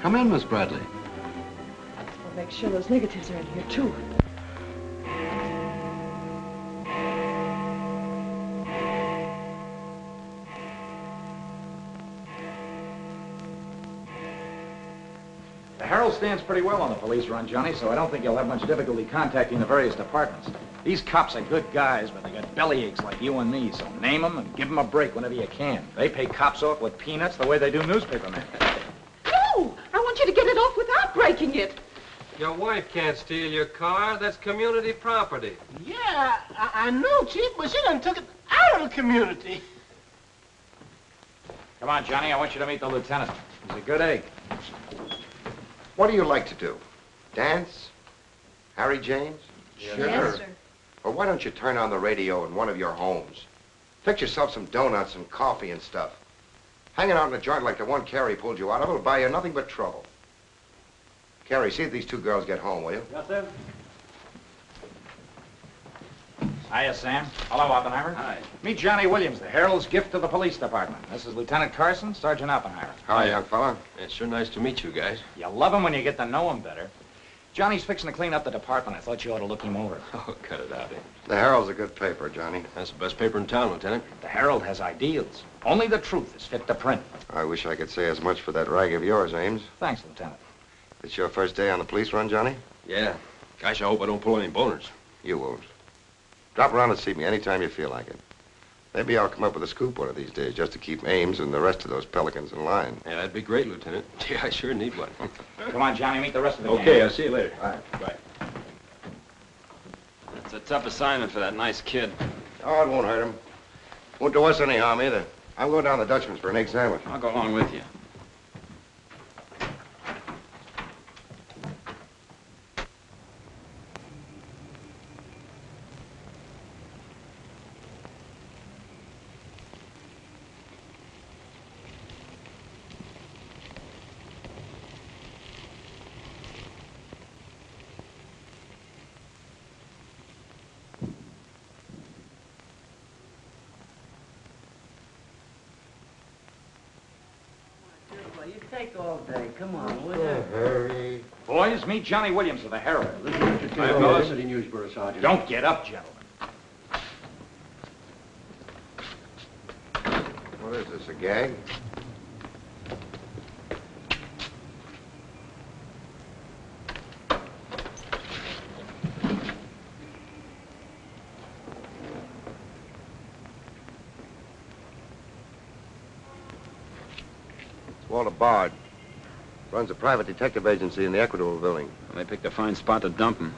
Come in, Miss Bradley. We'll make sure those negatives are in here, too. The Herald stands pretty well on the police run, Johnny, so I don't think you'll have much difficulty contacting the various departments. These cops are good guys, but they got bellyaches like you and me, so name them and give them a break whenever you can. They pay cops off with peanuts the way they do newspapermen. No! I want you to get it off without breaking it. Your wife can't steal your car. That's community property. Yeah, I know, Chief, but she done took it out of the community. Come on, Johnny, I want you to meet the lieutenant. He's a good egg. What do you like to do? Dance? Harry James? Sure. Yes, sir. Or why don't you turn on the radio in one of your homes? Fix yourself some donuts and coffee and stuff. Hanging out in a joint like the one Carrie pulled you out of will buy you nothing but trouble. Carrie, see if these two girls get home, will you? Yes, sir. Hiya, Sam. Hello, Oppenheimer. Hi. Meet Johnny Williams, the Herald's gift to the police department. This is Lieutenant Carson, Sergeant Oppenheimer. Hi, young fella. It's sure nice to meet you guys. You love him when you get to know him better. Johnny's fixing to clean up the department. I thought you ought to look him over. Oh, cut it out, eh? The Herald's a good paper, Johnny. That's the best paper in town, Lieutenant. The Herald has ideals. Only the truth is fit to print. I wish I could say as much for that rag of yours, Ames. Thanks, Lieutenant. It's your first day on the police run, Johnny? Yeah. Gosh, I hope I don't pull any boners. You won't. Drop around and see me anytime you feel like it. Maybe I'll come up with a scoop one of these days just to keep Ames and the rest of those pelicans in line. Yeah, that'd be great, Lieutenant. Yeah, I sure need one. Come on, Johnny, meet the rest of the gang. Okay, I'll see you later. All right. Bye. It's a tough assignment for that nice kid. Oh, it won't hurt him. Won't do us any harm either. I'm going down to the Dutchman's for an egg sandwich. I'll go along with you. You take all day. Come on, will you? Hurry. Boys, meet Johnny Williams of the Herald. Hi, fellas. City Newsboro, Sergeant. Don't get up, gentlemen. What is this, a gag? Walter Bard. Runs a private detective agency in the Equitable building. Well, they picked a fine spot to dump him.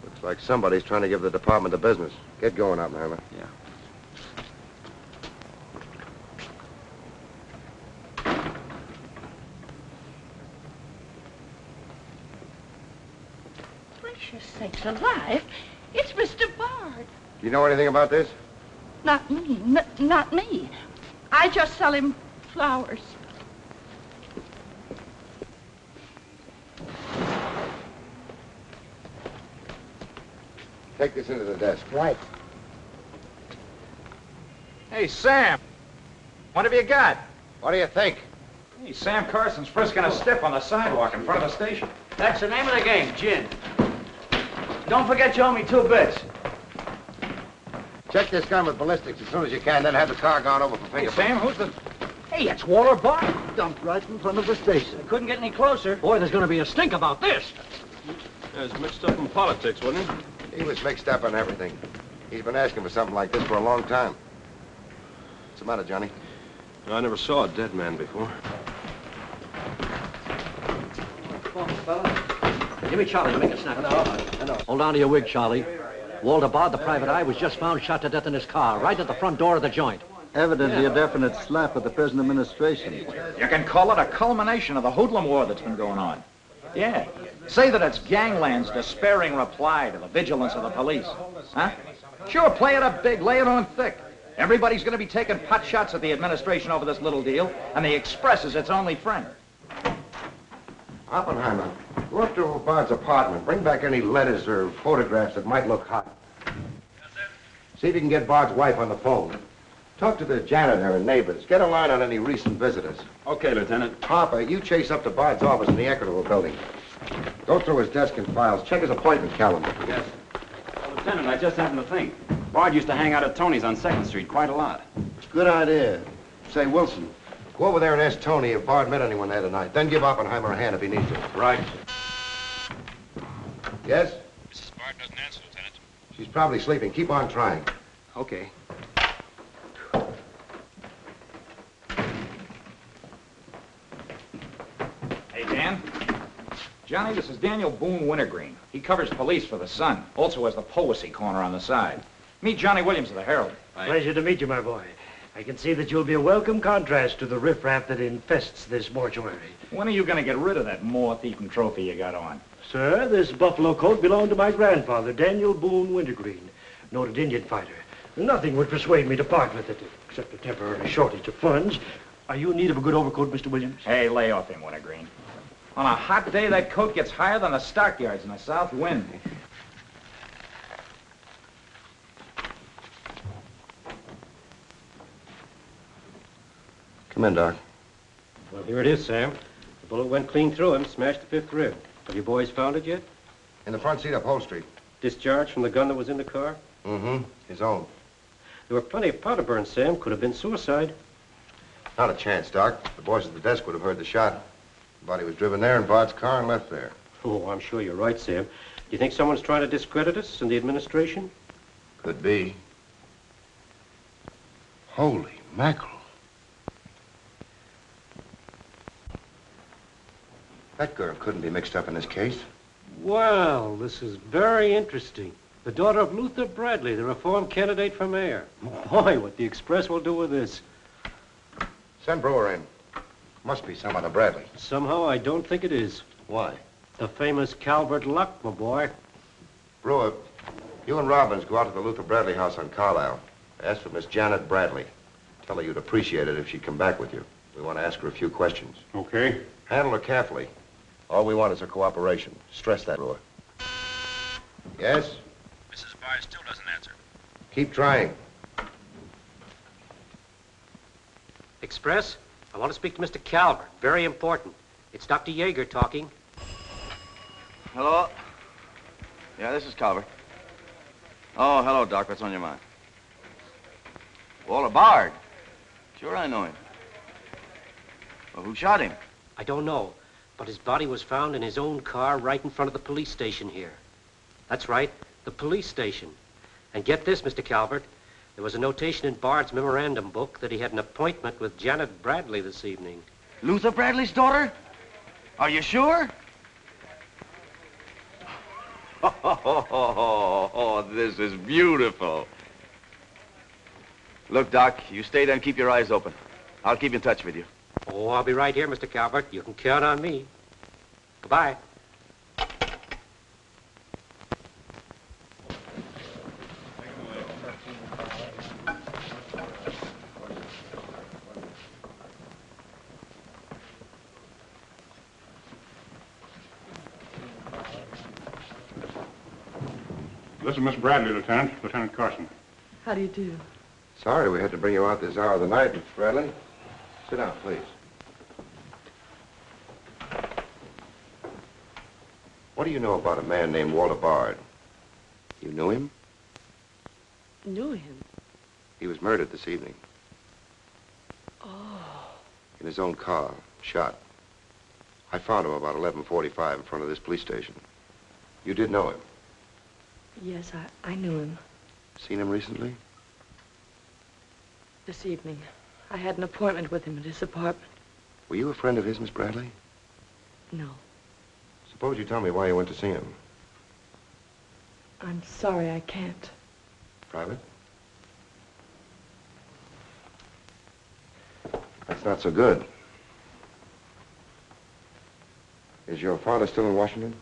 Looks like somebody's trying to give the department the business. Get going, Oppenheimer. Yeah. Gracious sakes alive, it's Mr. Bard. Do you know anything about this? Not me, not me. I just sell him flowers. Take this into the desk. Right. Hey, Sam. What have you got? What do you think? Hey, Sam Carson's frisking a stiff on the sidewalk in front of the station. That's the name of the game, gin. Don't forget you owe me 2 bits. Check this gun with ballistics as soon as you can, then have the car gone over for Hey, fingerprints. Sam, who's the... Hey, it's Walter Bard. Dumped right in front of the station. Couldn't get any closer. Boy, there's gonna be a stink about this. Yeah, it's mixed up in politics, wasn't it? He was mixed up on everything. He's been asking for something like this for a long time. What's the matter, Johnny? I never saw a dead man before. Come on, fella. Give me Charlie to make a snap. I know. Hold on to your wig, Charlie. Walter Bard, the private eye, was just found shot to death in his car, right at the front door of the joint. Evidently a definite slap at the present administration. You can call it a culmination of the hoodlum war that's been going on. Yeah. Say that it's gangland's despairing reply to the vigilance of the police. Huh? Sure, play it up big, lay it on thick. Everybody's going to be taking pot shots at the administration over this little deal, and the Express is its only friend. Oppenheimer, go up to Bard's apartment. Bring back any letters or photographs that might look hot. See if you can get Bard's wife on the phone. Talk to the janitor and neighbors. Get a line on any recent visitors. Okay, Lieutenant. Harper, you chase up to Bard's office in the Equitable building. Go through his desk and files. Check his appointment calendar. Yes. Lieutenant, I just happened to think. Bard used to hang out at Tony's on 2nd Street quite a lot. Good idea. Say, Wilson, go over there and ask Tony if Bard met anyone there tonight. Then give Oppenheimer a hand if he needs to. Right. Yes? Mrs. Bard doesn't answer, Lieutenant. She's probably sleeping. Keep on trying. Okay. Hey, Dan. Johnny, this is Daniel Boone Wintergreen. He covers police for the Sun. Also has the Poesy Corner on the side. Meet Johnny Williams of the Herald. Pleasure to meet you, my boy. I can see that you'll be a welcome contrast to the riffraff that infests this mortuary. When are you going to get rid of that moth-eaten trophy you got on? Sir, this buffalo coat belonged to my grandfather, Daniel Boone Wintergreen, noted Indian fighter. Nothing would persuade me to part with it, except a temporary shortage of funds. Are you in need of a good overcoat, Mr. Williams? Hey, lay off him, Wintergreen. On a hot day, that coat gets higher than the stockyards in a south wind. Come in, Doc. Well, here it is, Sam. The bullet went clean through him, smashed the 5th rib. Have you boys found it yet? In the front seat upholstery. Discharged from the gun that was in the car? Mm-hmm. His own. There were plenty of powder burns, Sam. Could have been suicide. Not a chance, Doc. The boys at the desk would have heard the shot. The body was driven there in Bard's car and left there. Oh, I'm sure you're right, Sam. Do you think someone's trying to discredit us in the administration? Could be. Holy mackerel. That girl couldn't be mixed up in this case. Well, this is very interesting. The daughter of Luther Bradley, the reform candidate for mayor. Boy, what the Express will do with this. Send Brewer in. Must be some other Bradley. Somehow, I don't think it is. Why? The famous Calvert Luck, my boy. Brewer, you and Robbins go out to the Luther Bradley house on Carlisle. Ask for Miss Janet Bradley. Tell her you'd appreciate it if she'd come back with you. We want to ask her a few questions. Okay. Handle her carefully. All we want is her cooperation. Stress that, Brewer. Yes? Mrs. Bard still doesn't answer. Keep trying. Express? I want to speak to Mr. Calvert. Very important. It's Dr. Yeager talking. Hello? Yeah, this is Calvert. Oh, hello, Doc. What's on your mind? Walter Bard. Sure, I know him. Well, who shot him? I don't know, but his body was found in his own car right in front of the police station here. That's right, the police station. And get this, Mr. Calvert. There was a notation in Bard's memorandum book that he had an appointment with Janet Bradley this evening. Luther Bradley's daughter? Are you sure? Oh, this is beautiful. Look, Doc, you stay there and keep your eyes open. I'll keep in touch with you. Oh, I'll be right here, Mr. Calvert. You can count on me. Goodbye. This is Miss Bradley, Lieutenant. Lieutenant Carson. How do you do? Sorry we had to bring you out this hour of the night, Miss Bradley. Sit down, please. What do you know about a man named Walter Bard? You knew him? Knew him? He was murdered this evening. Oh. In his own car, shot. I found him about 11:45 in front of this police station. You did know him? Yes, I knew him. Seen him recently? This evening. I had an appointment with him at his apartment. Were you a friend of his, Miss Bradley? No. Suppose you tell me why you went to see him. I'm sorry I can't. Private? That's not so good. Is your father still in Washington?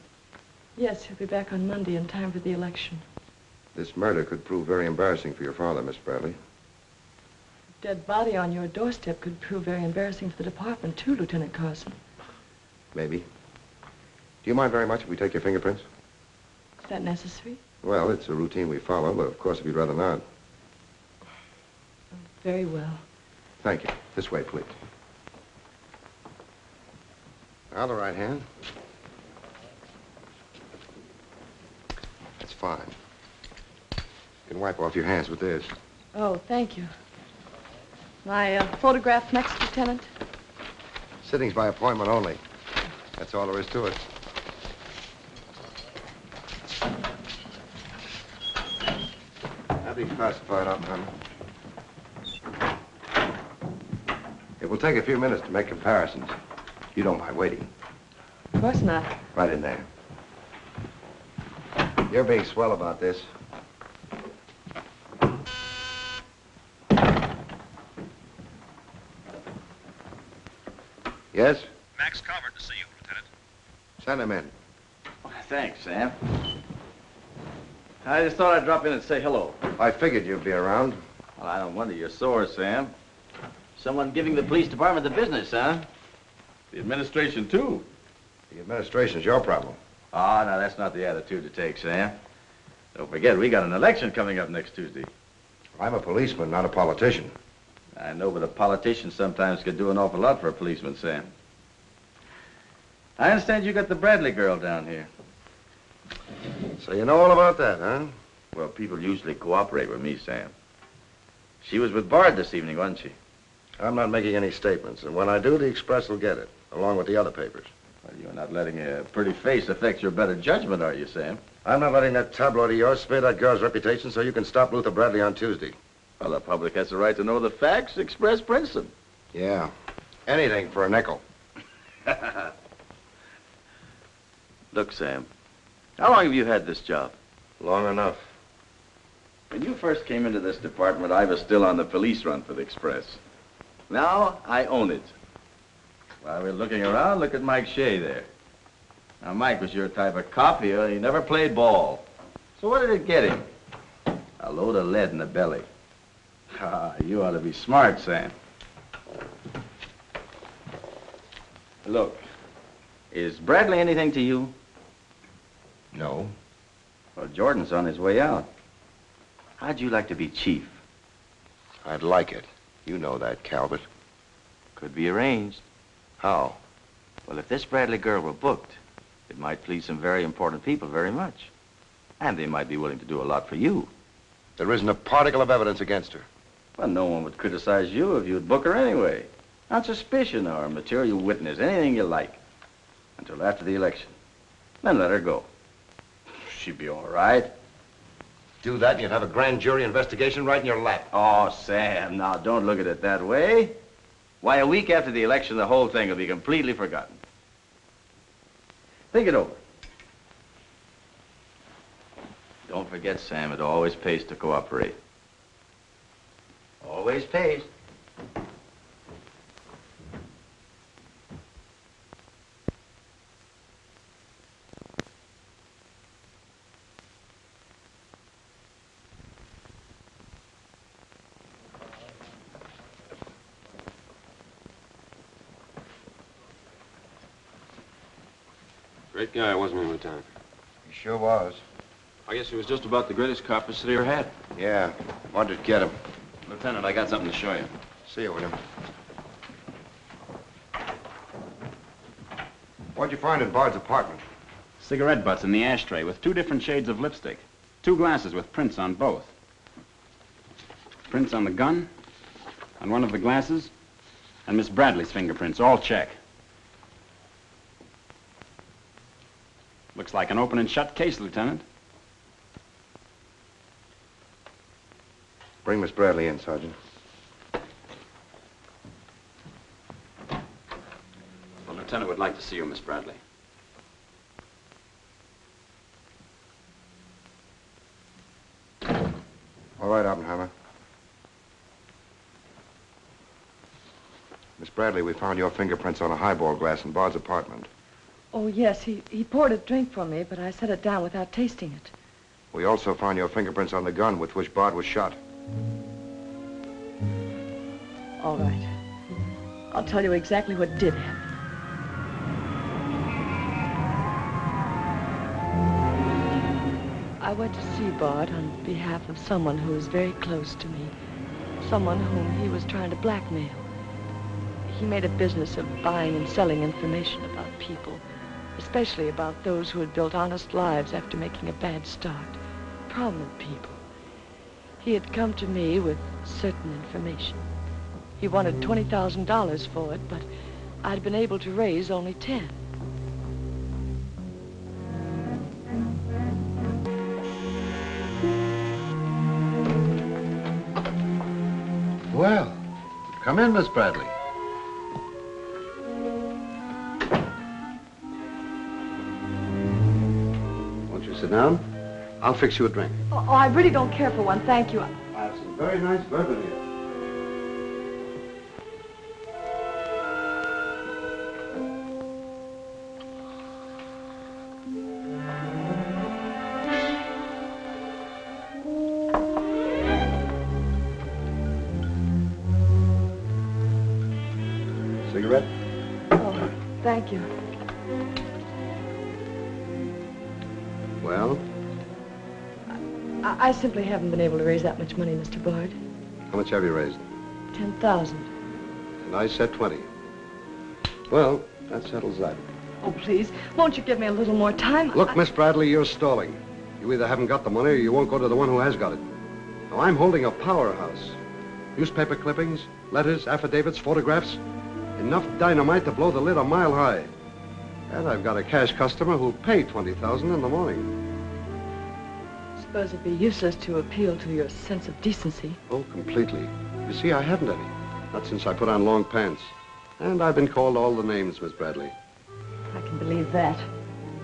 Yes, he'll be back on Monday in time for the election. This murder could prove very embarrassing for your father, Miss Bradley. Dead body on your doorstep could prove very embarrassing for the department, too, Lieutenant Carson. Maybe. Do you mind very much if we take your fingerprints? Is that necessary? Well, it's a routine we follow, but of course if you'd rather not. Very well. Thank you. This way, please. Now the right hand. That's fine. You can wipe off your hands with this. Oh, thank you. My photograph next, Lieutenant? Sittings by appointment only. That's all there is to it. Have these classified up, honey. It will take a few minutes to make comparisons. You don't mind waiting. Of course not. Right in there. You're being swell about this. Yes? Max Calvert to see you, Lieutenant. Send him in. Thanks, Sam. I just thought I'd drop in and say hello. I figured you'd be around. Well, I don't wonder you're sore, Sam. Someone giving the police department the business, huh? The administration, too. The administration's your problem. Oh, no, that's not the attitude to take, Sam. Don't forget, we got an election coming up next Tuesday. I'm a policeman, not a politician. I know, but a politician sometimes could do an awful lot for a policeman, Sam. I understand you got the Bradley girl down here. So you know all about that, huh? Well, people usually cooperate with me, Sam. She was with Bard this evening, wasn't she? I'm not making any statements, and when I do, the Express will get it, along with the other papers. Well, you're not letting a pretty face affect your better judgment, are you, Sam? I'm not letting that tabloid of yours smear that girl's reputation so you can stop Luther Bradley on Tuesday. Well, the public has the right to know the facts. Express prints them. Yeah. Anything for a nickel. Look, Sam, how long have you had this job? Long enough. When you first came into this department, I was still on the police run for the Express. Now, I own it. While we're looking around, look at Mike Shea there. Now, Mike was your type of cop here. He never played ball. So what did it get him? A load of lead in the belly. Ah, you ought to be smart, Sam. Look, is Bradley anything to you? No. Well, Jordan's on his way out. How'd you like to be chief? I'd like it. You know that, Calvert. Could be arranged. How? Well, if this Bradley girl were booked, it might please some very important people very much. And they might be willing to do a lot for you. There isn't a particle of evidence against her. Well, no one would criticize you if you'd book her anyway. On suspicion or material witness, anything you like. Until after the election. Then let her go. She'd be all right. Do that and you'd have a grand jury investigation right in your lap. Oh, Sam, now don't look at it that way. Why, a week after the election, the whole thing will be completely forgotten. Think it over. Don't forget, Sam, it always pays to cooperate. Always pays. Great guy, wasn't he, Lieutenant? He sure was. I guess he was just about the greatest cop the city ever had. Yeah. Wanted to get him. Lieutenant, I got something to show you. See you, William. What'd you find in Bard's apartment? Cigarette butts in the ashtray with 2 different shades of lipstick. 2 glasses with prints on both. Prints on the gun, on one of the glasses, and Miss Bradley's fingerprints, all check. Looks like an open and shut case, Lieutenant. Bring Miss Bradley in, Sergeant. The Lieutenant would like to see you, Miss Bradley. All right, Oppenheimer. Miss Bradley, we found your fingerprints on a highball glass in Bard's apartment. Oh, yes, he poured a drink for me, but I set it down without tasting it. We also found your fingerprints on the gun with which Bard was shot. All right. I'll tell you exactly what did happen. I went to see Bard on behalf of someone who was very close to me. someone whom he was trying to blackmail. He made a business of buying and selling information about people, especially about those who had built honest lives after making a bad start. Prominent people. He had come to me with certain information. He wanted $20,000 for it, but I'd been able to raise only 10. Well, come in, Miss Bradley. Won't you sit down? I'll fix you a drink. Oh, I really don't care for one, thank you. I have some very nice bourbon here. Cigarette? Oh, thank you. Well, I simply haven't been able to raise that much money, Mr. Bard. how much have you raised? 10,000. And I said 20. Well, that settles that. Oh, please, won't you give me a little more time? Look, Miss Bradley, you're stalling. You either haven't got the money or you won't go to the one who has got it. Now, I'm holding a powerhouse. Newspaper clippings, letters, affidavits, photographs. Enough dynamite to blow the lid a mile high. And I've got a cash customer who'll pay $20,000 in the morning. I suppose it'd be useless to appeal to your sense of decency. Oh, completely. You see, I haven't any. Not since I put on long pants. And I've been called all the names, Miss Bradley. I can believe that.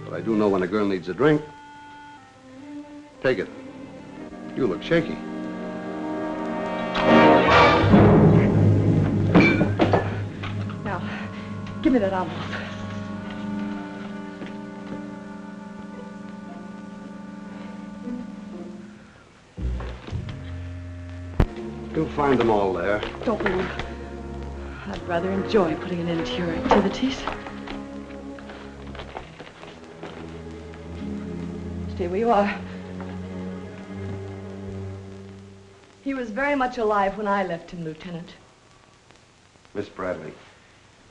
But I do know when a girl needs a drink. Take it. You look shaky. Now, give me that envelope. You'll find them all there. Don't move. I'd rather enjoy putting an end to your activities. Stay where you are. He was very much alive when I left him, Lieutenant. Miss Bradley,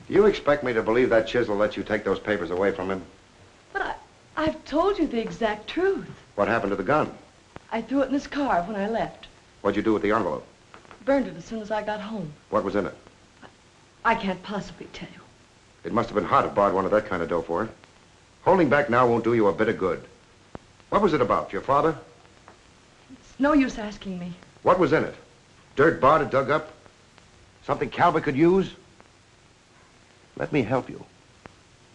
do you expect me to believe that chisel let you take those papers away from him? But I've told you the exact truth. What happened to the gun? I threw it in his car when I left. What'd you do with the envelope? Burned it as soon as I got home. What was in it? I can't possibly tell you. It must have been hard if Bard wanted that kind of dough for it. Holding back now won't do you a bit of good. What was it about? Your father? It's no use asking me. What was in it? Dirt Bard had dug up? Something Calvert could use? Let me help you.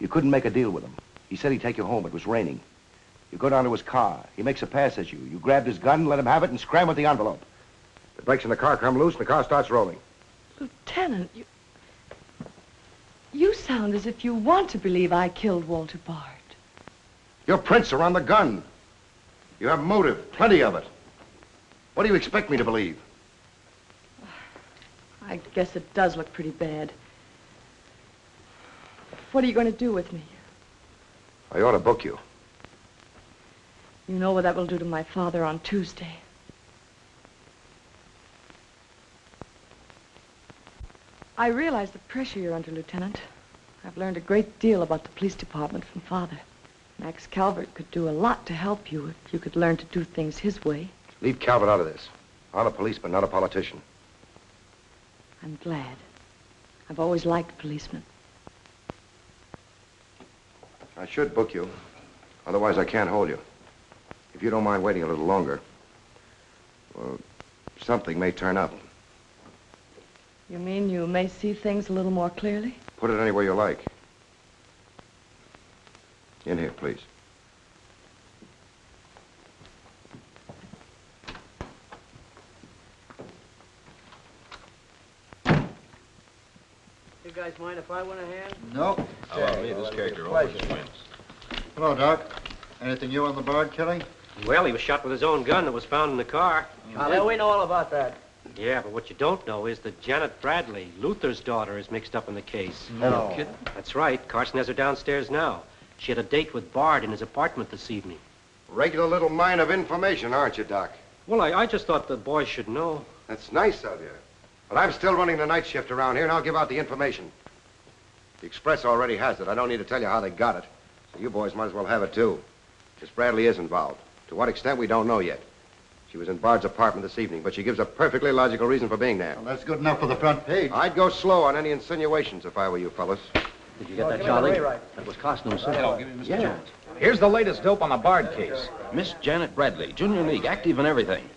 You couldn't make a deal with him. He said he'd take you home. It was raining. You go down to his car. He makes a pass at you. You grabbed his gun, let him have it, and scram with the envelope. The brakes in the car come loose and the car starts rolling. Lieutenant, you sound as if you want to believe I killed Walter Bard. Your prints are on the gun. You have motive, plenty of it. What do you expect me to believe? I guess it does look pretty bad. What are you going to do with me? I ought to book you. You know what that will do to my father on Tuesday. I realize the pressure you're under, Lieutenant. I've learned a great deal about the police department from Father. Max Calvert could do a lot to help you if you could learn to do things his way. Leave Calvert out of this. I'm a policeman, not a politician. I'm glad. I've always liked policemen. I should book you. Otherwise, I can't hold you. If you don't mind waiting a little longer, well, something may turn up. You mean you may see things a little more clearly? Put it anywhere you like. In here, please. You guys mind if I went ahead? Nope. How about me? This character always wins. Hello, Doc. Anything new on the Bard killing? Well, he was shot with his own gun that was found in the car. Yeah, we know all about that. Yeah, but what you don't know is that Janet Bradley, Luther's daughter, is mixed up in the case. No. That's right. Carson has her downstairs now. She had a date with Bard in his apartment this evening. Regular little mine of information, aren't you, Doc? Well, I just thought the boys should know. That's nice of you. But I'm still running the night shift around here, and I'll give out the information. The Express already has it. I don't need to tell you how they got it. So you boys might as well have it, too. Miss Bradley is involved. To what extent, we don't know yet. She was in Bard's apartment this evening, but she gives a perfectly logical reason for being there. Well, that's good enough for the front page. I'd go slow on any insinuations if I were you fellas. Did you get that, Charlie? That was Carson himself. Hello, give me Mr. Jones. Here's the latest dope on the Bard case. Miss Janet Bradley, Junior League, active and everything.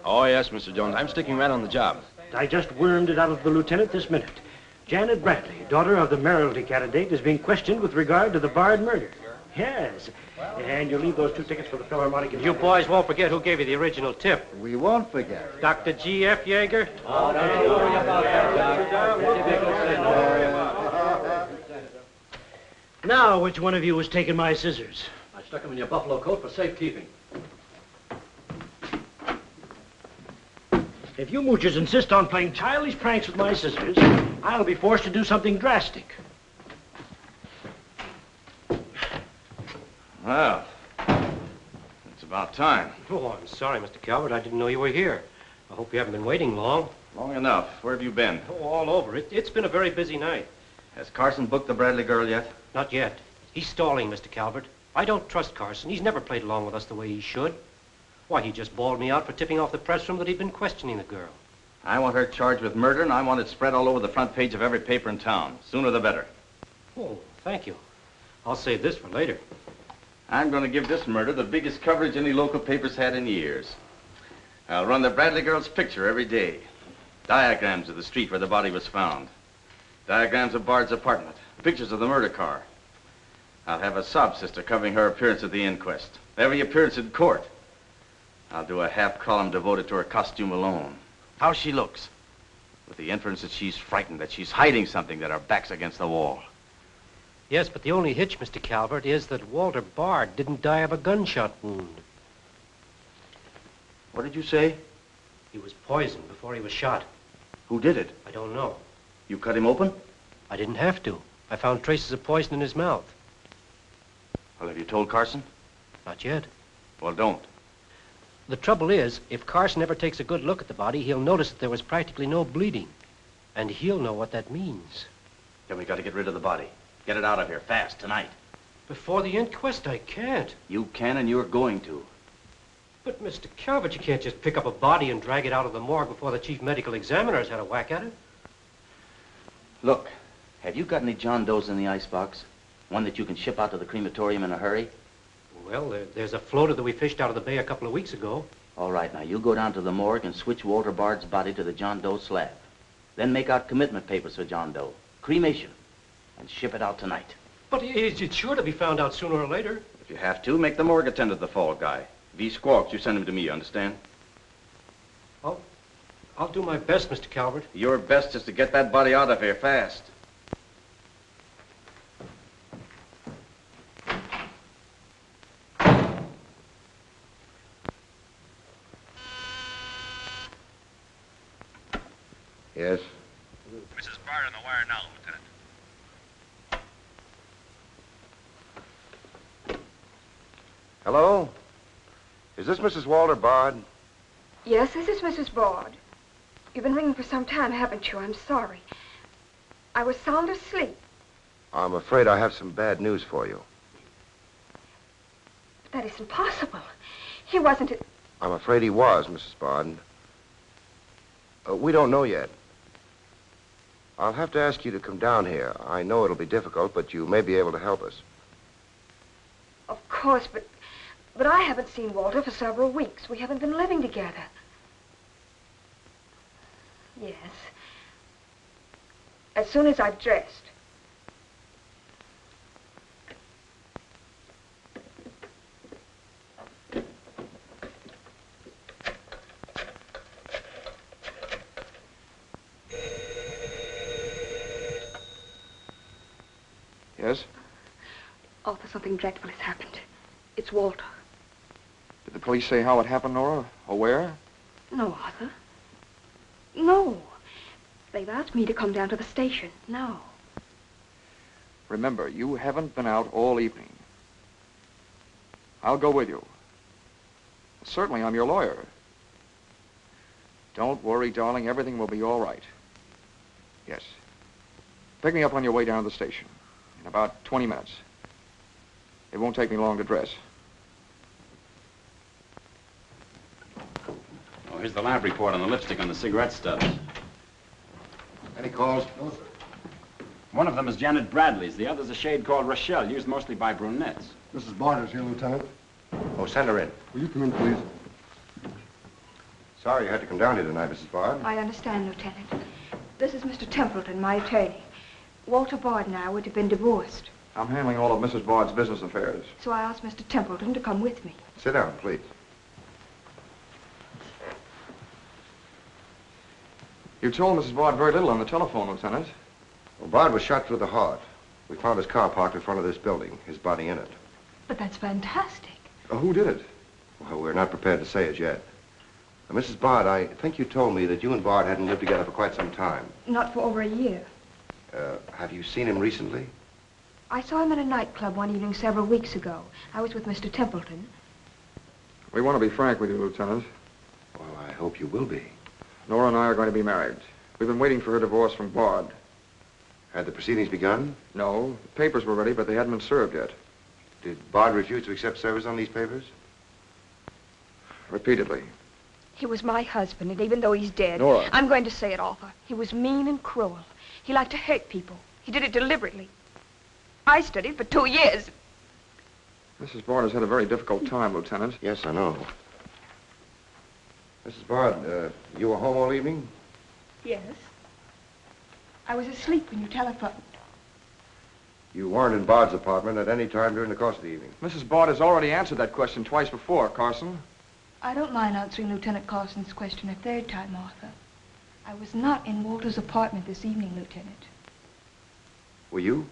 Oh, yes, Mr. Jones. I'm sticking right on the job. I just wormed it out of the lieutenant this minute. Janet Bradley, daughter of the mayoralty candidate, is being questioned with regard to the Bard murder. Yes. And you'll leave those 2 tickets for the Philharmonic. You boys won't forget who gave you the original tip. We won't forget. Dr. G.F. Yeager. Oh, don't you worry about that, Doc. Now, which one of you was taking my scissors? I stuck them in your buffalo coat for safekeeping. If you moochers insist on playing childish pranks with my scissors, I'll be forced to do something drastic. Well, it's about time. Oh, I'm sorry, Mr. Calvert. I didn't know you were here. I hope you haven't been waiting long. Long enough. Where have you been? Oh, all over. It's been a very busy night. Has Carson booked the Bradley girl yet? Not yet. He's stalling, Mr. Calvert. I don't trust Carson. He's never played along with us the way he should. Why, he just bawled me out for tipping off the press room that he'd been questioning the girl. I want her charged with murder, and I want it spread all over the front page of every paper in town. Sooner the better. Oh, thank you. I'll save this for later. I'm going to give this murder the biggest coverage any local paper's had in years. I'll run the Bradley girl's picture every day. Diagrams of the street where the body was found. Diagrams of Bard's apartment. Pictures of the murder car. I'll have a sob sister covering her appearance at the inquest. Every appearance in court. I'll do a half column devoted to her costume alone. How she looks. With the inference that she's frightened, that she's hiding something, that her back's against the wall. Yes, but the only hitch, Mr. Calvert, is that Walter Bard didn't die of a gunshot wound. What did you say? He was poisoned before he was shot. Who did it? I don't know. You cut him open? I didn't have to. I found traces of poison in his mouth. Well, have you told Carson? Not yet. Well, don't. The trouble is, if Carson ever takes a good look at the body, he'll notice that there was practically no bleeding. And he'll know what that means. Then we got to get rid of the body. Get it out of here, fast, tonight. Before the inquest, I can't. You can, and you're going to. But, Mr. Calvert, you can't just pick up a body and drag it out of the morgue before the chief medical examiner's had a whack at it. Look, have you got any John Does in the icebox? One that you can ship out to the crematorium in a hurry? Well, there's a floater that we fished out of the bay a couple of weeks ago. All right, now, you go down to the morgue and switch Walter Bard's body to the John Doe slab. Then make out commitment papers for John Doe. Cremation. And ship it out tonight. But it's sure to be found out sooner or later. If you have to, make the morgue attend to the fall guy. If he squawks, you send him to me, you understand? I'll do my best, Mr. Calvert. Your best is to get that body out of here fast. Yes? Mrs. Bard on the wire now, Lieutenant. Hello? Is this Mrs. Walter Bard? Yes, this is Mrs. Bard. You've been ringing for some time, haven't you? I'm sorry. I was sound asleep. I'm afraid I have some bad news for you. But that isn't possible. He wasn't... I'm afraid he was, Mrs. Bard. We don't know yet. I'll have to ask you to come down here. I know it'll be difficult, but you may be able to help us. Of course, but I haven't seen Walter for several weeks. We haven't been living together. Yes. As soon as I've dressed. Yes? Arthur, something dreadful has happened. It's Walter. Did the police say how it happened, Nora? Or where? No, Arthur. No. They've asked me to come down to the station. No. Remember, you haven't been out all evening. I'll go with you. Certainly, I'm your lawyer. Don't worry, darling. Everything will be all right. Yes. Pick me up on your way down to the station in about 20 minutes. It won't take me long to dress. Oh, here's the lab report on the lipstick on the cigarette stubs. Any calls? No, sir. One of them is Janet Bradley's. The other's a shade called Rochelle, used mostly by brunettes. Mrs. Bard is here, Lieutenant. Oh, send her in. Will you come in, please? Sorry you had to come down here tonight, Mrs. Bard. I understand, Lieutenant. This is Mr. Templeton, my attorney. Walter Bard and I would have been divorced. I'm handling all of Mrs. Bard's business affairs. So I asked Mr. Templeton to come with me. Sit down, please. You told Mrs. Bard very little on the telephone, Lieutenant. Well, Bard was shot through the heart. We found his car parked in front of this building, his body in it. But that's fantastic. Who did it? Well, we're not prepared to say it yet. Now, Mrs. Bard, I think you told me that you and Bard hadn't lived together for quite some time. Not for over a year. Have you seen him recently? I saw him in a nightclub one evening several weeks ago. I was with Mr. Templeton. We want to be frank with you, Lieutenant. Well, I hope you will be. Nora and I are going to be married. We've been waiting for her divorce from Bard. Had the proceedings begun? No. The papers were ready, but they hadn't been served yet. Did Bard refuse to accept service on these papers? Repeatedly. He was my husband, and even though he's dead... Nora. I'm going to say it, Arthur. He was mean and cruel. He liked to hurt people. He did it deliberately. I studied for 2 years. Mrs. Bard has had a very difficult time, Lieutenant. Yes, I know. Mrs. Bard, you were home all evening? Yes. I was asleep when you telephoned. You weren't in Bard's apartment at any time during the course of the evening? Mrs. Bard has already answered that question twice before, Carson. I don't mind answering Lieutenant Carson's question a third time, Arthur. I was not in Walter's apartment this evening, Lieutenant. Were you?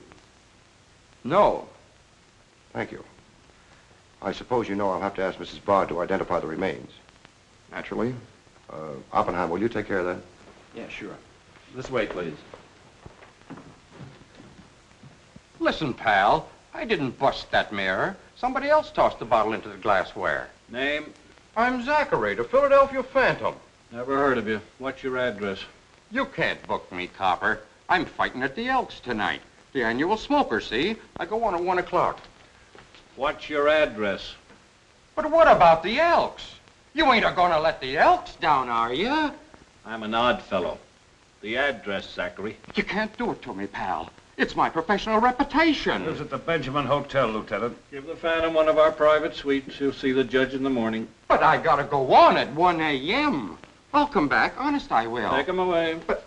No. Thank you. I suppose you know I'll have to ask Mrs. Bard to identify the remains. Naturally. Oppenheim, will you take care of that? Yeah, sure. This way, please. Listen, pal, I didn't bust that mirror. Somebody else tossed the bottle into the glassware. Name? I'm Zachary, the Philadelphia Phantom. Never heard of you. What's your address? You can't book me, copper. I'm fighting at the Elks tonight. The annual smoker, see? I go on at 1 o'clock. What's your address? But what about the Elks? You ain't a-gonna let the Elks down, are you? I'm an odd fellow. The address, Zachary. You can't do it to me, pal. It's my professional reputation. Lives at the Benjamin Hotel, Lieutenant. Give the Phantom one of our private suites. He'll see the judge in the morning. But I gotta go on at 1 a.m. I'll come back. Honest, I will. Take him away. But...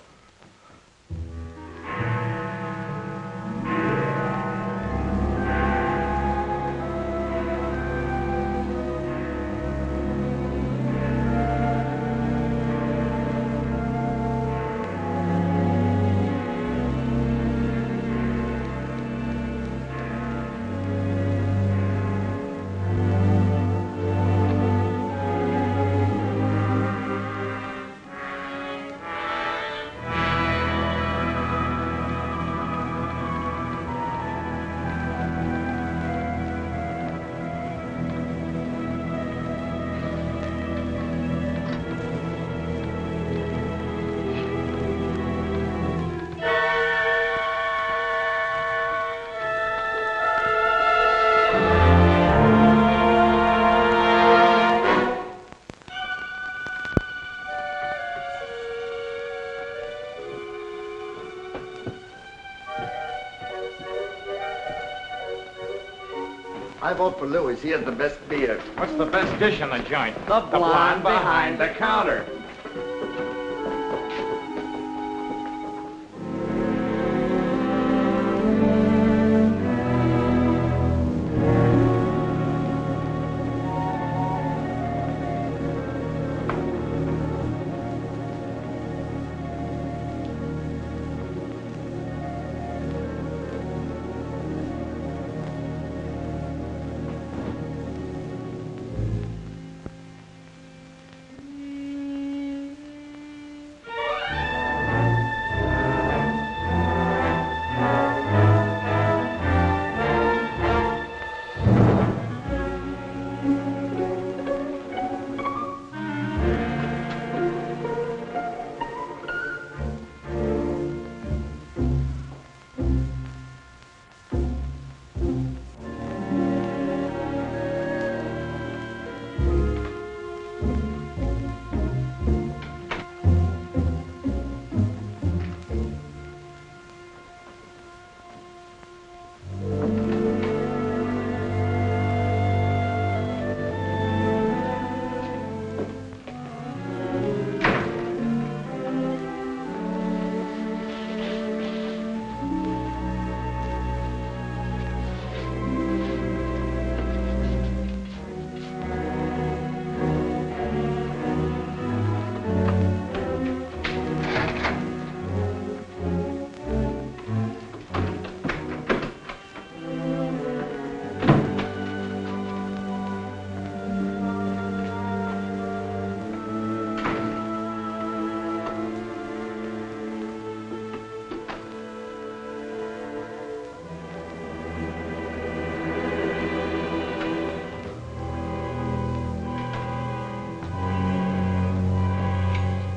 I vote for Louis. He has the best beer. What's the best dish in the joint? The blonde behind the counter.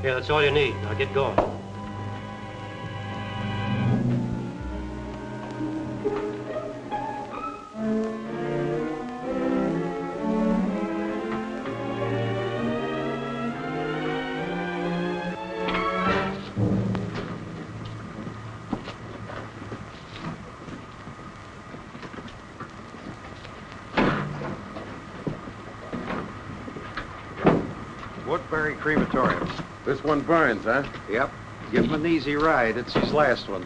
Here, that's all you need. Now get going. Woodbury Crematorium. This one burns, huh? Yep. Give him an easy ride. It's his last one.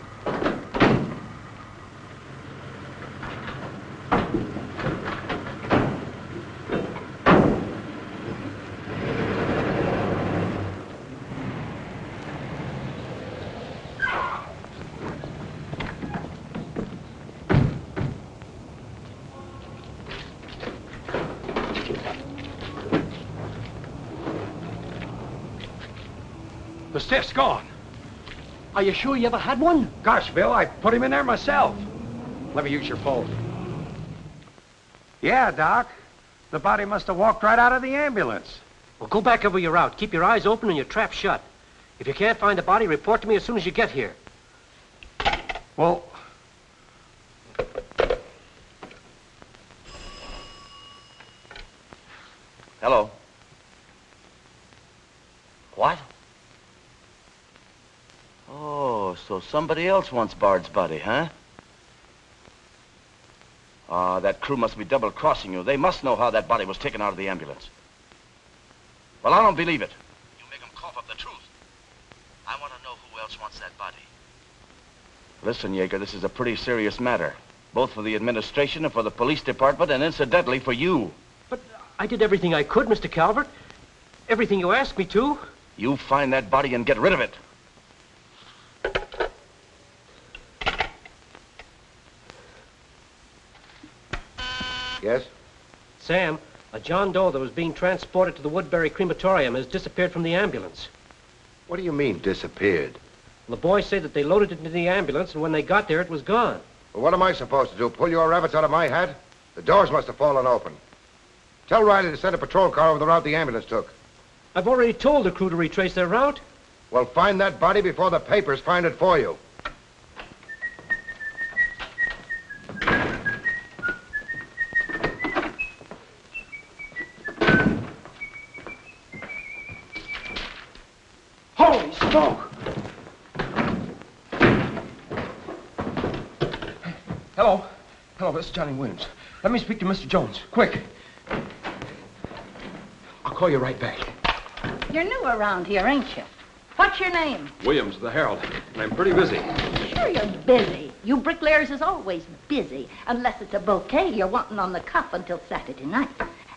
The stiff's gone. Are you sure you ever had one? Gosh, Bill, I put him in there myself. Let me use your phone. Yeah, Doc. The body must have walked right out of the ambulance. Well, go back over your route. Keep your eyes open and your trap shut. If you can't find the body, report to me as soon as you get here. Well... Hello. What? Oh, so somebody else wants Bard's body, huh? Ah, that crew must be double-crossing you. They must know how that body was taken out of the ambulance. Well, I don't believe it. You make them cough up the truth. I want to know who else wants that body. Listen, Yeager, this is a pretty serious matter. Both for the administration and for the police department, and incidentally for you. But I did everything I could, Mr. Calvert. Everything you asked me to. You find that body and get rid of it. Yes? Sam, a John Doe that was being transported to the Woodbury Crematorium has disappeared from the ambulance. What do you mean, disappeared? The boys say that they loaded it into the ambulance, and when they got there, it was gone. Well, what am I supposed to do? Pull your rabbits out of my hat? The doors must have fallen open. Tell Riley to send a patrol car over the route the ambulance took. I've already told the crew to retrace their route. Well, find that body before the papers find it for you. Holy smoke! Hello. Hello, this is Johnny Williams. Let me speak to Mr. Jones. Quick. I'll call you right back. You're new around here, ain't you? What's your name? Williams, the Herald. And I'm pretty busy. Sure you're busy. You bricklayers is always busy, unless it's a bouquet you're wanting on the cuff until Saturday night.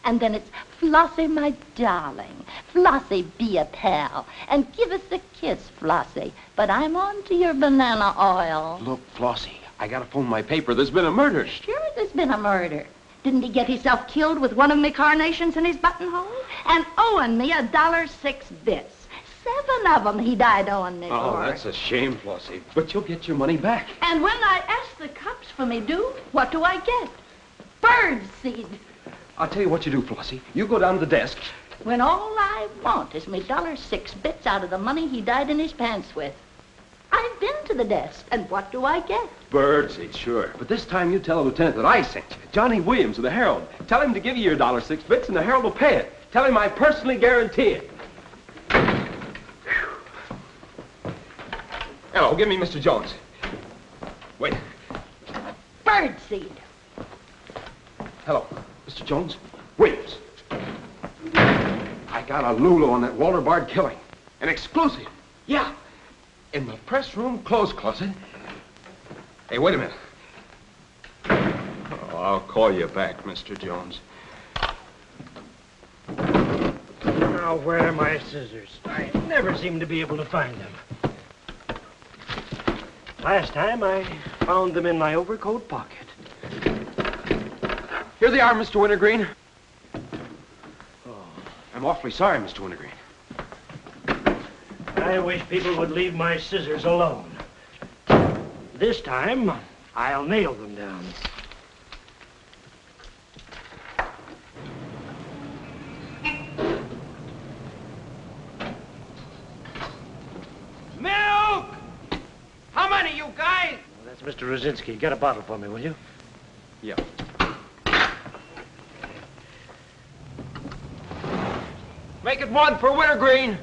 And then it's, Flossie, my darling. Flossie, be a pal. And give us a kiss, Flossie. But I'm on to your banana oil. Look, Flossie, I gotta phone my paper. There's been a murder. Sure there's been a murder. Didn't he get himself killed with one of me carnations in his buttonhole? And owing me $1.06 bits. 7 of them he died owing me Oh, for. that's a shame, Flossie. But you'll get your money back. And when I ask the cops for me due, what do I get? Bird seed. I'll tell you what you do, Flossie. You go down to the desk. When all I want is me $1.06 bits out of the money he died in his pants with. I've been to the desk, and what do I get? Birdseed, sure. But this time you tell the lieutenant that I sent you. Johnny Williams of the Herald. Tell him to give you your $1.06 bits, and the Herald will pay it. Tell him I personally guarantee it. Hello, give me Mr. Jones. Wait. Birdseed. Hello, Mr. Jones. Williams. I got a Lulu on that Walter Bard killing. An exclusive. Yeah. In the press room clothes closet. Hey, wait a minute. Oh, I'll call you back, Mr. Jones. Now, where are my scissors? I never seem to be able to find them. Last time, I found them in my overcoat pocket. Here they are, Mr. Wintergreen. Oh, I'm awfully sorry, Mr. Wintergreen. I wish people would leave my scissors alone. This time, I'll nail them down. Mr. Rosinski, get a bottle for me, will you? Yeah. Make it one for Wintergreen.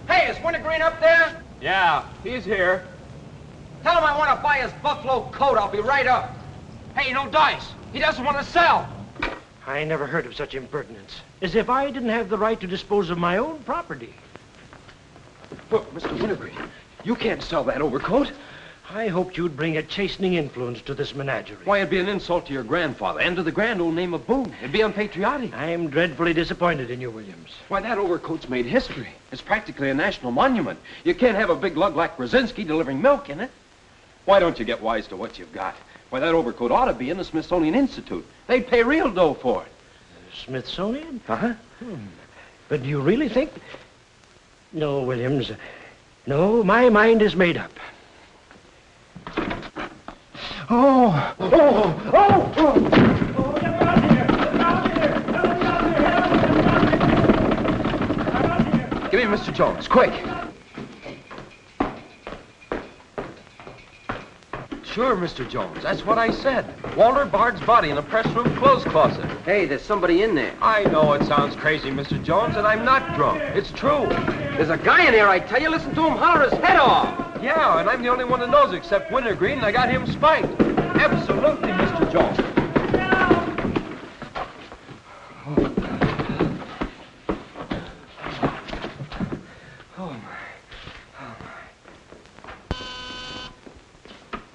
Hey, is Wintergreen up there? Yeah, he's here. Tell him I want to buy his buffalo coat. I'll be right up. Hey, no dice. He doesn't want to sell. I never heard of such impertinence. As if I didn't have the right to dispose of my own property. Look, Mr. Wintergreen, you can't sell that overcoat. I hoped you'd bring a chastening influence to this menagerie. Why, it'd be an insult to your grandfather and to the grand old name of Boone. It'd be unpatriotic. I'm dreadfully disappointed in you, Williams. Why, that overcoat's made history. It's practically a national monument. You can't have a big lug like Brzezinski delivering milk in it. Why don't you get wise to what you've got? Why, that overcoat ought to be in the Smithsonian Institute. They'd pay real dough for it. Smithsonian? Uh-huh. But do you really think... No, Williams. No, my mind is made up. Oh! Oh! Oh! Oh! Oh, get out of here! Get out of here! Get out of here! Give me Mr. Jones, quick. Sure, Mr. Jones. That's what I said. Walter Bard's body in the press room clothes closet. Hey, there's somebody in there. I know it sounds crazy, Mr. Jones, and I'm not drunk. It's true. There's a guy in there, I tell you. Listen to him holler his head off. Yeah, and I'm the only one that knows except Wintergreen, and I got him spiked. Absolutely, Mr. Jones. Oh, my.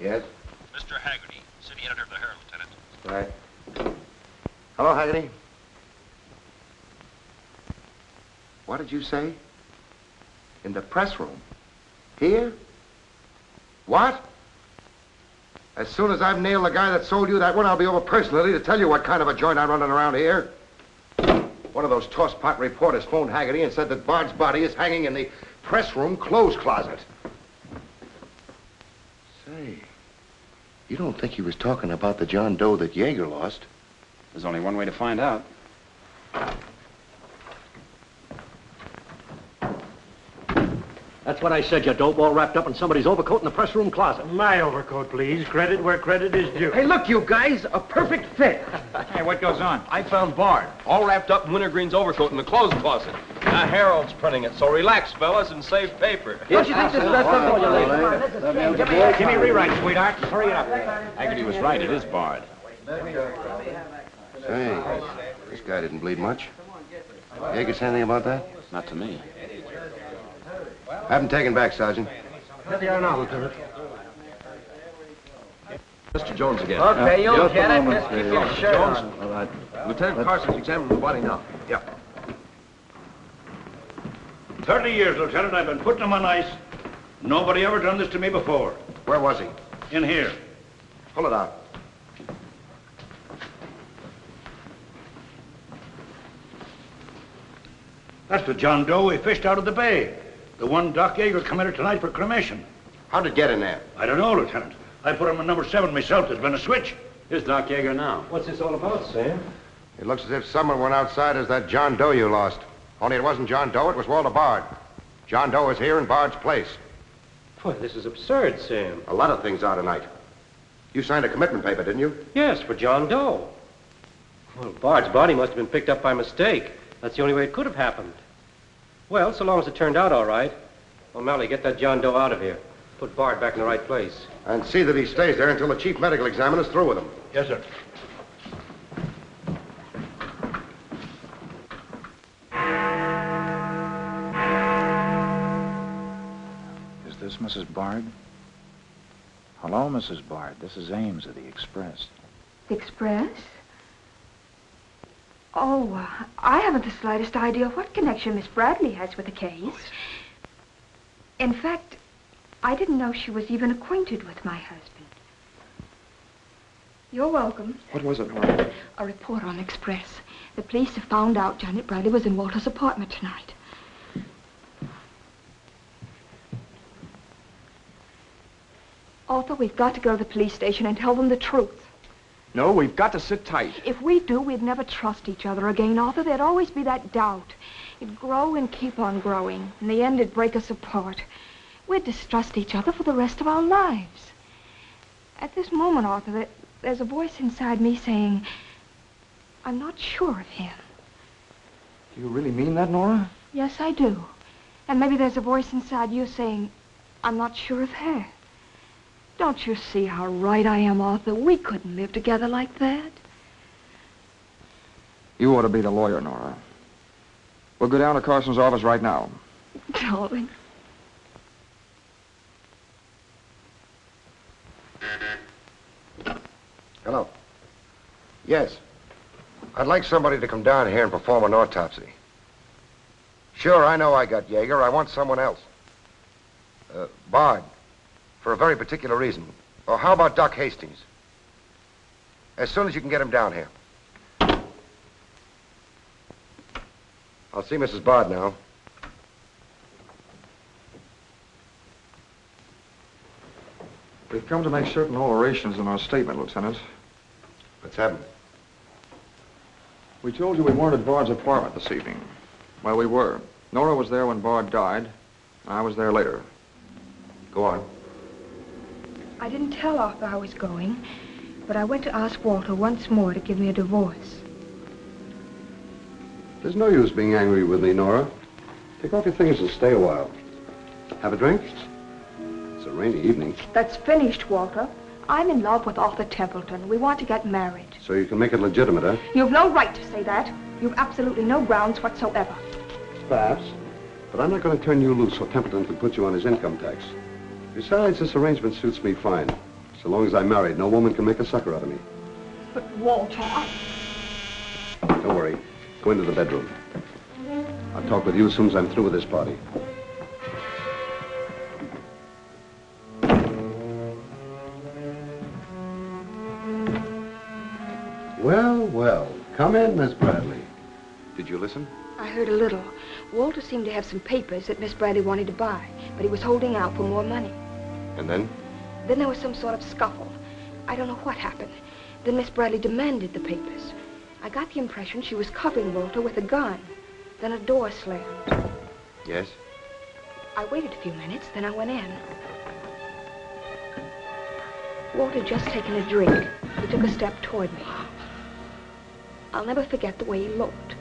Yes? Mr. Haggerty, city editor of the Herald, Lieutenant. Right. Hello, Haggerty. What did you say? In the press room? Here? What? As soon as I've nailed the guy that sold you that one, I'll be over personally to tell you what kind of a joint I'm running around here. One of those tosspot reporters phoned Haggerty and said that Bard's body is hanging in the press room clothes closet. Say, you don't think he was talking about the John Doe that Yeager lost? There's only one way to find out. That's what I said, you dope, all wrapped up in somebody's overcoat in the press room closet. My overcoat, please. Credit where credit is due. Hey, look, you guys, a perfect fit. Hey, what goes on? I found Bard, all wrapped up in Wintergreen's overcoat in the clothes closet. The Herald's printing it, so relax, fellas, and save paper. Don't you think this is best up for you, ladies? Give me a rewrite, sweetheart. Hurry it up. Haggerty was right. It is Bard. Say, this guy didn't bleed much. Yeager say anything about that? Not to me. Have him taken back, Sergeant. Here they are now, Lieutenant. Mr. Jones again. Okay, you'll Just a get it. moment, Just keep your shirt Jones. on. All right. Lieutenant Carson's examining the body now. Yeah. 30 years, Lieutenant, I've been putting him on ice. Nobody ever done this to me before. Where was he? In here. Pull it out. That's the John Doe we fished out of the bay. The one Doc Yeager committed tonight for cremation. How'd it get in there? I don't know, Lieutenant. I put him in number 7 myself. There's been a switch. Here's Doc Yeager now. What's this all about, Sam? It looks as if someone went outside as that John Doe you lost. Only it wasn't John Doe, it was Walter Bard. John Doe is here in Bard's place. Boy, this is absurd, Sam. A lot of things are tonight. You signed a commitment paper, didn't you? Yes, for John Doe. Well, Bard's body must have been picked up by mistake. That's the only way it could have happened. Well, so long as it turned out all right. O'Malley, get that John Doe out of here. Put Bard back in the right place. And see that he stays there until the chief medical examiner's through with him. Yes, sir. Is this Mrs. Bard? Hello, Mrs. Bard. This is Ames of the Express. The Express? Oh, I haven't the slightest idea what connection Miss Bradley has with the case. In fact, I didn't know she was even acquainted with my husband. You're welcome. What was it, Nora? A report on Express. The police have found out Janet Bradley was in Walter's apartment tonight. Arthur, we've got to go to the police station and tell them the truth. No, we've got to sit tight. If we do, we'd never trust each other again, Arthur. There'd always be that doubt. It'd grow and keep on growing. In the end, it'd break us apart. We'd distrust each other for the rest of our lives. At this moment, Arthur, there's a voice inside me saying, I'm not sure of him. Do you really mean that, Nora? Yes, I do. And maybe there's a voice inside you saying, I'm not sure of her. Don't you see how right I am, Arthur? We couldn't live together like that. You ought to be the lawyer, Nora. We'll go down to Carson's office right now. Darling. Hello. Yes. I'd like somebody to come down here and perform an autopsy. Sure, I know I got Yeager. I want someone else. Bard. For a very particular reason. Or how about Doc Hastings? As soon as you can get him down here. I'll see Mrs. Bard now. We've come to make certain alterations in our statement, Lieutenant. What's happened? We told you we weren't at Bard's apartment this evening. Well, we were. Nora was there when Bard died. I was there later. Go on. I didn't tell Arthur I was going, but I went to ask Walter once more to give me a divorce. There's no use being angry with me, Nora. Take off your things and stay a while. Have a drink? It's a rainy evening. That's finished, Walter. I'm in love with Arthur Templeton. We want to get married. So you can make it legitimate, huh? You've no right to say that. You've absolutely no grounds whatsoever. Perhaps. But I'm not going to turn you loose so Templeton can put you on his income tax. Besides, this arrangement suits me fine. So long as I'm married, no woman can make a sucker out of me. But, Walter, Don't worry. Go into the bedroom. I'll talk with you as soon as I'm through with this party. Well, well. Come in, Miss Bradley. Did you listen? I heard a little. Walter seemed to have some papers that Miss Bradley wanted to buy, but he was holding out for more money. And then? Then there was some sort of scuffle. I don't know what happened. Then Miss Bradley demanded the papers. I got the impression she was covering Walter with a gun. Then a door slammed. Yes? I waited a few minutes, then I went in. Walter had just taken a drink. He took a step toward me. I'll never forget the way he looked.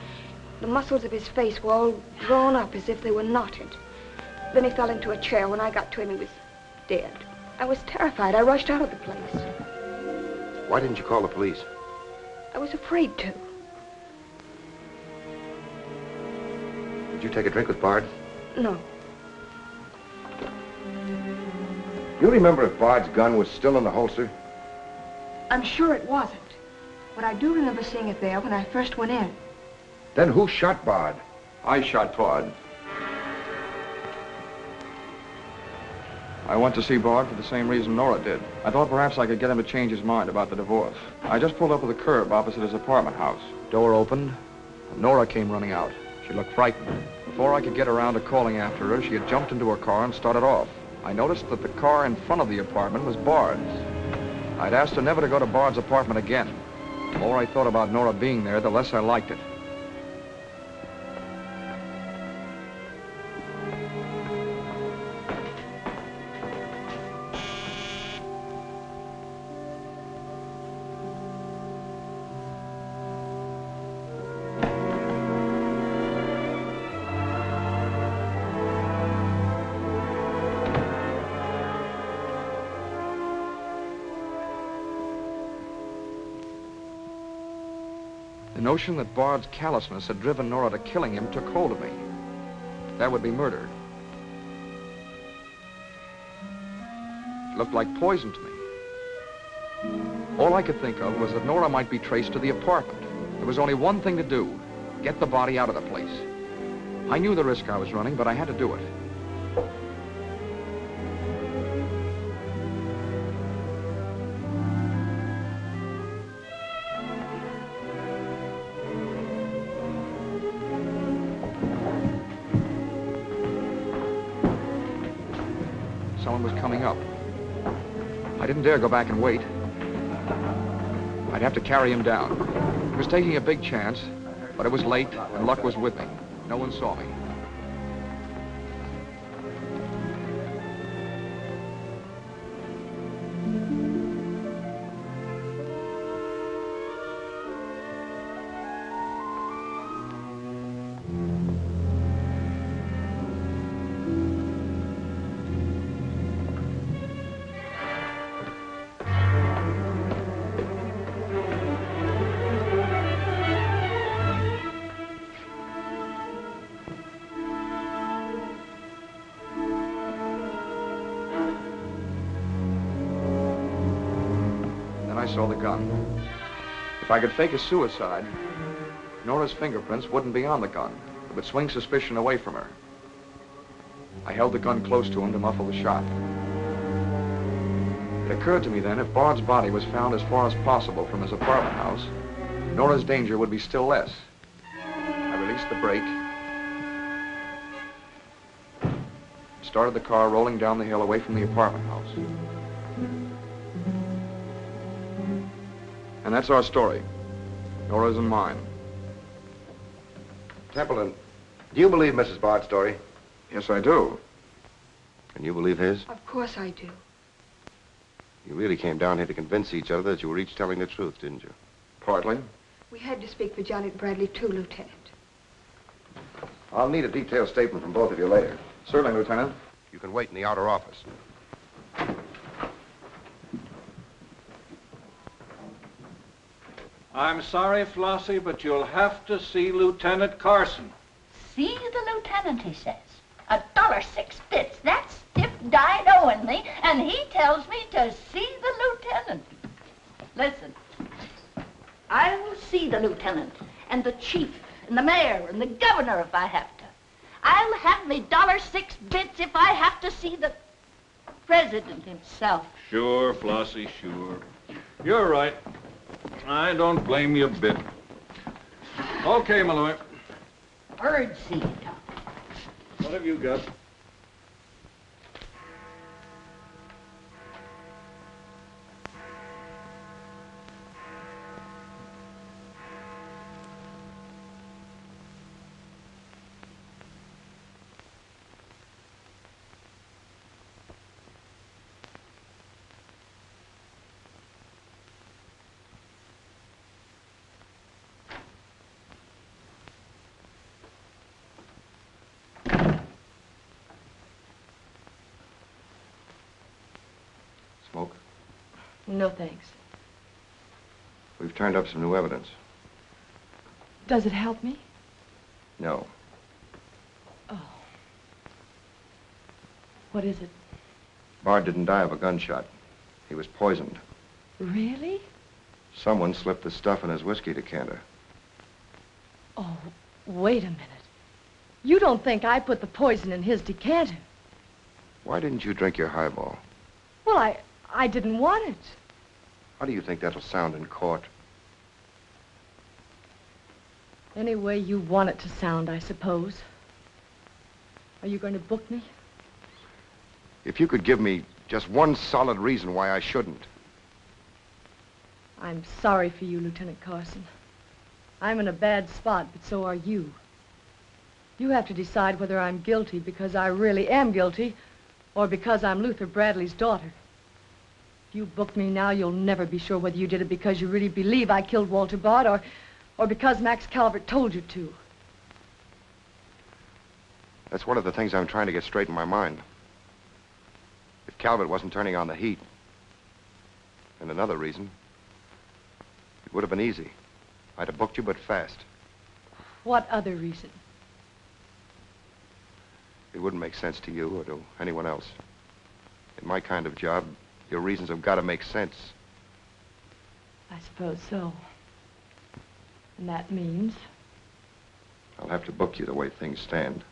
The muscles of his face were all drawn up as if they were knotted. Then he fell into a chair. When I got to him, he was dead. I was terrified. I rushed out of the place. Why didn't you call the police? I was afraid to. Did you take a drink with Bard? No. You remember if Bard's gun was still in the holster? I'm sure it wasn't. But I do remember seeing it there when I first went in. Then who shot Bard? I shot Bard. I went to see Bard for the same reason Nora did. I thought perhaps I could get him to change his mind about the divorce. I just pulled up at the curb opposite his apartment house. Door opened, and Nora came running out. She looked frightened. Before I could get around to calling after her, she had jumped into her car and started off. I noticed that the car in front of the apartment was Bard's. I'd asked her never to go to Bard's apartment again. The more I thought about Nora being there, the less I liked it. The notion that Bard's callousness had driven Nora to killing him took hold of me. That would be murder. It looked like poison to me. All I could think of was that Nora might be traced to the apartment. There was only one thing to do: get the body out of the place. I knew the risk I was running, but I had to do it. Someone was coming up. I didn't dare go back and wait. I'd have to carry him down. He was taking a big chance, but it was late and luck was with me. No one saw me. saw the gun. If I could fake a suicide, Nora's fingerprints wouldn't be on the gun. It would swing suspicion away from her. I held the gun close to him to muffle the shot. It occurred to me then, if Bard's body was found as far as possible from his apartment house, Nora's danger would be still less. I released the brake, started the car rolling down the hill away from the apartment house. And that's our story. Nora's and mine. Templeton, do you believe Mrs. Bard's story? Yes, I do. And you believe his? Of course I do. You really came down here to convince each other that you were each telling the truth, didn't you? Partly. We had to speak for Janet Bradley, too, Lieutenant. I'll need a detailed statement from both of you later. Certainly, Lieutenant. You can wait in the outer office. I'm sorry, Flossie, but you'll have to see Lieutenant Carson. See the lieutenant, he says. $1.06. That's stiff died owing me, and he tells me to see the lieutenant. Listen, I'll see the lieutenant, and the chief, and the mayor, and the governor if I have to. I'll have me $1.06 if I have to see the president himself. Sure, Flossie, sure. You're right. I don't blame you a bit. Okay, Malloy. Bird seed. What have you got? Smoke? No, thanks. We've turned up some new evidence. Does it help me? No. Oh. What is it? Bard didn't die of a gunshot. He was poisoned. Really? Someone slipped the stuff in his whiskey decanter. Oh, wait a minute. You don't think I put the poison in his decanter? Why didn't you drink your highball? Well, I didn't want it. How do you think that'll sound in court? Any way you want it to sound, I suppose. Are you going to book me? If you could give me just one solid reason why I shouldn't. I'm sorry for you, Lieutenant Carson. I'm in a bad spot, but so are you. You have to decide whether I'm guilty because I really am guilty or because I'm Luther Bradley's daughter. If you book me now, you'll never be sure whether you did it because you really believe I killed Walter Bard or because Max Calvert told you to. That's one of the things I'm trying to get straight in my mind. If Calvert wasn't turning on the heat. And another reason. It would have been easy. I'd have booked you, but fast. What other reason? It wouldn't make sense to you or to anyone else. In my kind of job, your reasons have got to make sense. I suppose so. And that means? I'll have to book you the way things stand.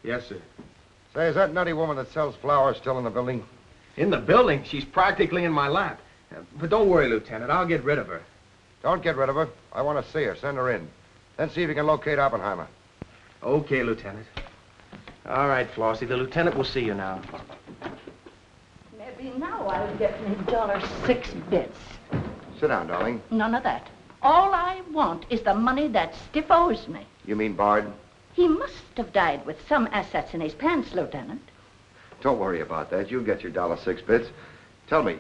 Yes, sir. Say, is that nutty woman that sells flowers still in the building? In the building? She's practically in my lap. But don't worry, Lieutenant. I'll get rid of her. Don't get rid of her. I want to see her. Send her in. Then see if you can locate Oppenheimer. Okay, Lieutenant. All right, Flossie. The lieutenant will see you now. Maybe now I'll get me $6. Sit down, darling. None of that. All I want is the money that Stiff owes me. You mean Bard? He must have died with some assets in his pants, Lieutenant. Don't worry about that. You'll get your $6. Tell me,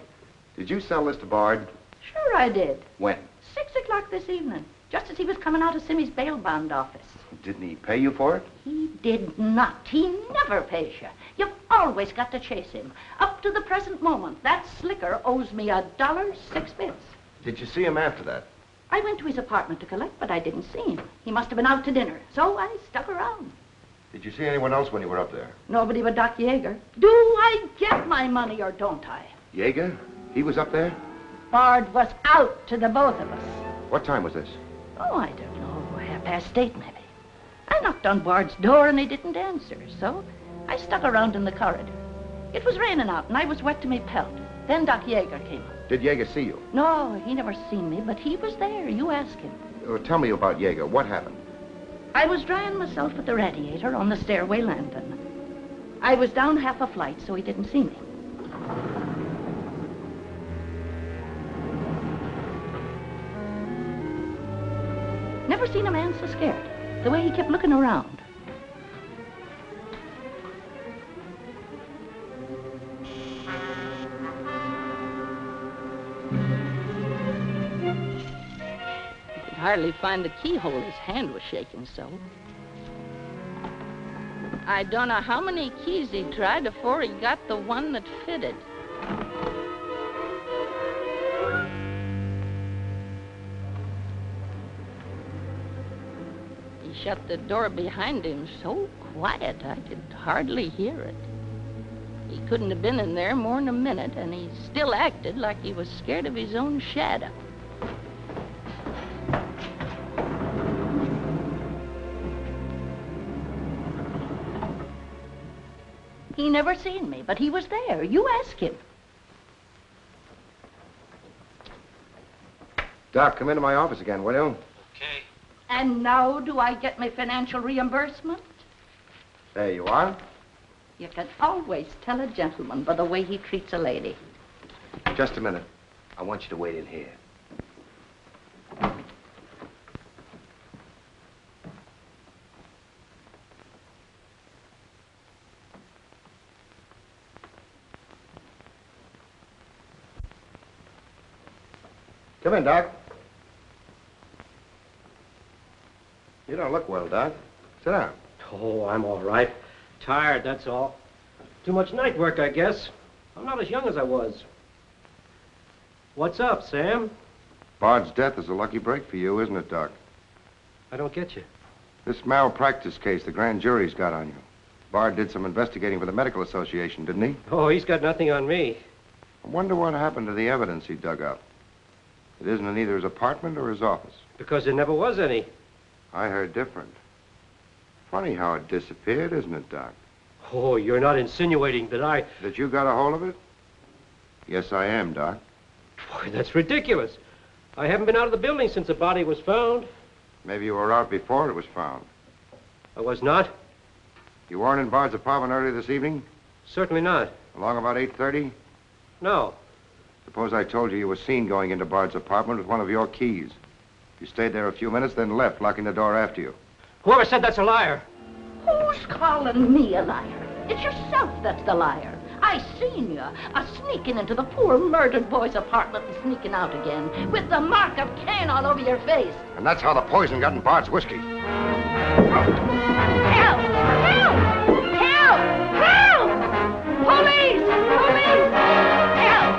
did you sell this to Bard? Sure I did. When? 6 o'clock this evening, just as he was coming out of Simmy's bail bond office. Didn't he pay you for it? He did not. He never pays you. You've always got to chase him. Up to the present moment, that slicker owes me $6. Did you see him after that? I went to his apartment to collect, but I didn't see him. He must have been out to dinner, so I stuck around. Did you see anyone else when you were up there? Nobody but Doc Yeager. Do I get my money or don't I? Yeager? He was up there? Bard was out to the both of us. What time was this? Oh, I don't know, 8:30 maybe. I knocked on Bard's door and he didn't answer, so I stuck around in the corridor. It was raining out and I was wet to me pelt. Then Doc Yeager came up. Did Yeager see you? No, he never seen me, but he was there. You ask him. Tell me about Yeager. What happened? I was drying myself at the radiator on the stairway landing. I was down half a flight, so he didn't see me. Never seen a man so scared. The way he kept looking around. Hardly find the keyhole. His hand was shaking so. I don't know how many keys he tried before he got the one that fitted. He shut the door behind him so quiet I could hardly hear it. He couldn't have been in there more than a minute, and he still acted like he was scared of his own shadow. He never seen me, but he was there. You ask him. Doc, come into my office again, will you? And now do I get my financial reimbursement? There you are. You can always tell a gentleman by the way he treats a lady. Just a minute. I want you to wait in here. Come in, Doc. You don't look well, Doc. Sit down. Oh, I'm all right. Tired, that's all. Too much night work, I guess. I'm not as young as I was. What's up, Sam? Bard's death is a lucky break for you, isn't it, Doc? I don't get you. This malpractice case the grand jury's got on you. Bard did some investigating for the Medical Association, didn't he? Oh, he's got nothing on me. I wonder what happened to the evidence he dug up. It isn't in either his apartment or his office. Because there never was any. I heard different. Funny how it disappeared, isn't it, Doc? Oh, you're not insinuating that I... That you got a hold of it? Yes, I am, Doc. Boy, that's ridiculous. I haven't been out of the building since the body was found. Maybe you were out before it was found. I was not? You weren't in Bard's apartment earlier this evening? Certainly not. Along about 8:30? No. Suppose I told you were seen going into Bard's apartment with one of your keys. You stayed there a few minutes, then left, locking the door after you. Whoever said that's a liar? Who's calling me a liar? It's yourself that's the liar. I seen you sneaking into the poor murdered boy's apartment and sneaking out again with the mark of Cain all over your face. And that's how the poison got in Bard's whiskey. Help! Help! Help! Help! Police! Police! Help!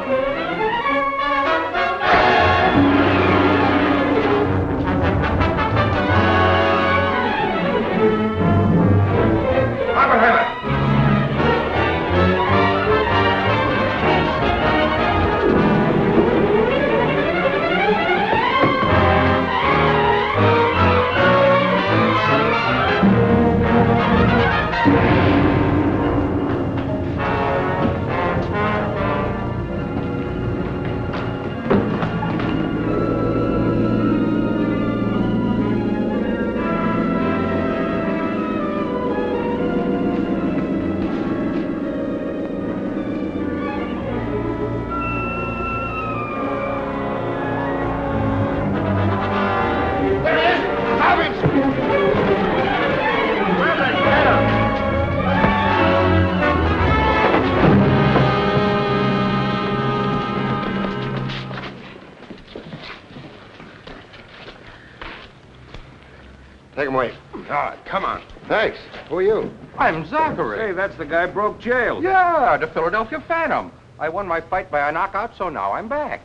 God, come on. Thanks. Who are you? I'm Zachary. Hey, that's the guy broke jail. Yeah, the Philadelphia Phantom. I won my fight by a knockout, so now I'm back.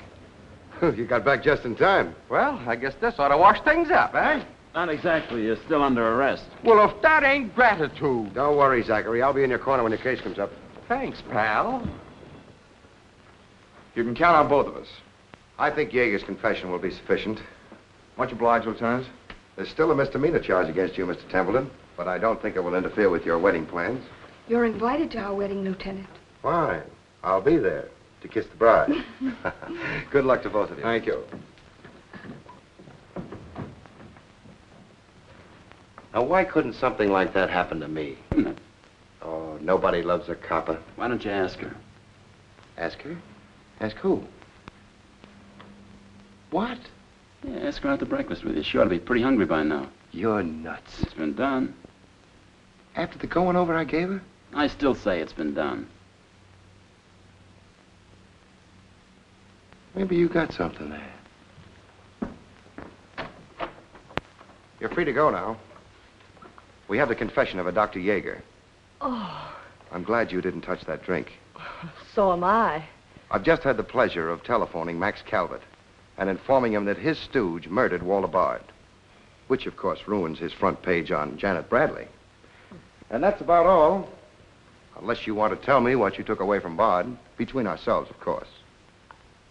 You got back just in time. Well, I guess this ought to wash things up, eh? Not exactly. You're still under arrest. Well, if that ain't gratitude. Don't worry, Zachary. I'll be in your corner when your case comes up. Thanks, pal. You can count on both of us. I think Yeager's confession will be sufficient. Much obliged, Lieutenant. There's still a misdemeanor charge against you, Mr. Templeton, but I don't think it will interfere with your wedding plans. You're invited to our wedding, Lieutenant. Fine. I'll be there to kiss the bride. Good luck to both of you. Thank you. Now, why couldn't something like that happen to me? Oh, nobody loves a copper. Why don't you ask her? Ask her? Ask who? What? Yeah, ask her out to breakfast with you. She ought to be pretty hungry by now. You're nuts. It's been done. After the going over I gave her? I still say it's been done. Maybe you got something there. You're free to go now. We have the confession of a Dr. Yeager. Oh, I'm glad you didn't touch that drink. so am I. I've just had the pleasure of telephoning Max Calvert and informing him that his stooge murdered Walter Bard, which, of course, ruins his front page on Janet Bradley. And that's about all, unless you want to tell me what you took away from Bard, between ourselves, of course.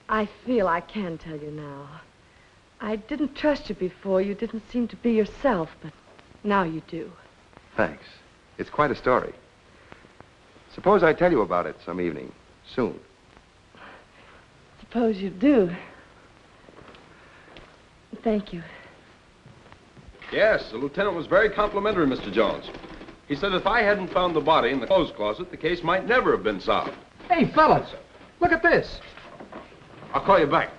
I feel I can tell you now. I didn't trust you before. You didn't seem to be yourself, but now you do. Thanks. It's quite a story. Suppose I tell you about it some evening, soon. Suppose you do. Thank you. Yes, the lieutenant was very complimentary, Mr. Jones. He said if I hadn't found the body in the clothes closet, the case might never have been solved. Hey, fellas, look at this. I'll call you back.